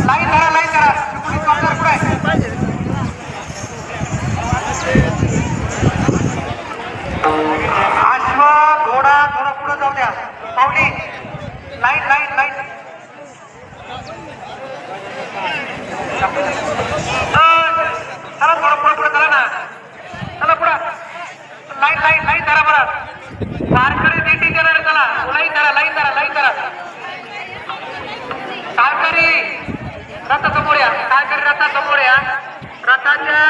Line धरा line धरा Chiplun corner पुढे अश्व घोडा थोडं पुढे जाऊ द्या पावली लाईन लाईन लाईन चला थोडं पुढे पुढे चला ना चला पुढे लाईन लाईन लाईन धरा बरं वारकरी दिंडी करणार चला लाईन धरा लाईन धरा लाईन धरा वारकरी रथा समोर या वारकरी रथा समोर या रथाच्या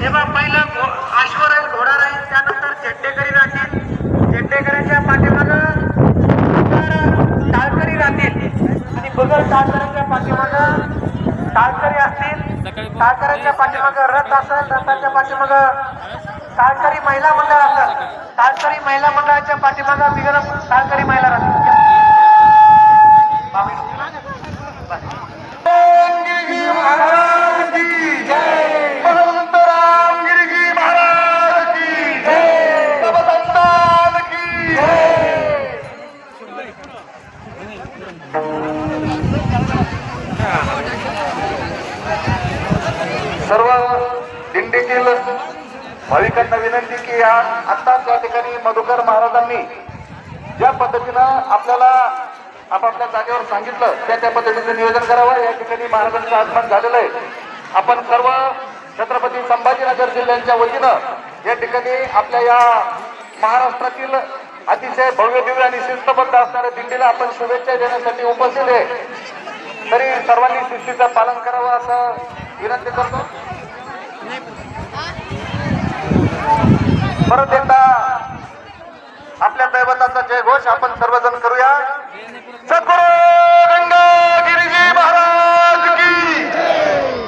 तेव्हा पहिलं अश्व राहील घोडा राहील त्यानंतर झेंडेकरी राहतील झेंडेकऱ्यांच्या पाठीमागं टाळकरी राहतील आणि बगल टाळकऱ्यांच्या पाठीमागं टाळकरी असतील टाळकऱ्यांच्या पाठीमागं रथ असेल रथाच्या पाठीमागं टाळकरी महिला मंडळ असेल टाळकरी महिला मंडळाच्या पाठीमागं बिगर टाळकरी महिला राहतील सर्व दिंडीतील भाविकांना विनंती की या आत्ताच या ठिकाणी मधुकर महाराजांनी ज्या पद्धतीनं आपल्याला आपापल्या जागेवर सांगितलं त्या पद्धतीचं नियोजन करावं. या ठिकाणी महाराजांचं आगमन झालेलं आहे. आपण सर्व छत्रपती संभाजीनगर जिल्ह्यांच्या वतीनं या ठिकाणी आपल्या या महाराष्ट्रातील अतिशय भव्य दिव्य आणि शिस्तबद्ध असणाऱ्या दिंडीला आपण शुभेच्छा देण्यासाठी उपस्थित आहे. तरी सर्वांनी शिस्तीचं पालन करावं असं विनंती करतो. परत एकदा आपल्या दैवताचा जयघोष आपण सर्वजण करूया. सद्गुरु गंगागिरीजी महाराज की,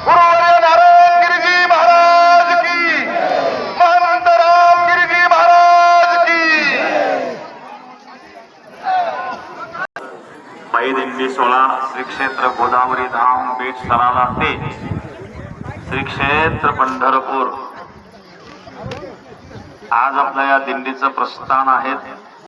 गुरुवर्य नारायणगिरीजी महाराज की, महंत रामगिरीजी महाराज की. पायी दिंडी 16 श्री क्षेत्र गोदावरी धाम बेट सराला ते श्री क्षेत्र पंढरपूर. आज आपल्या या दिंडीचं प्रस्थान आहे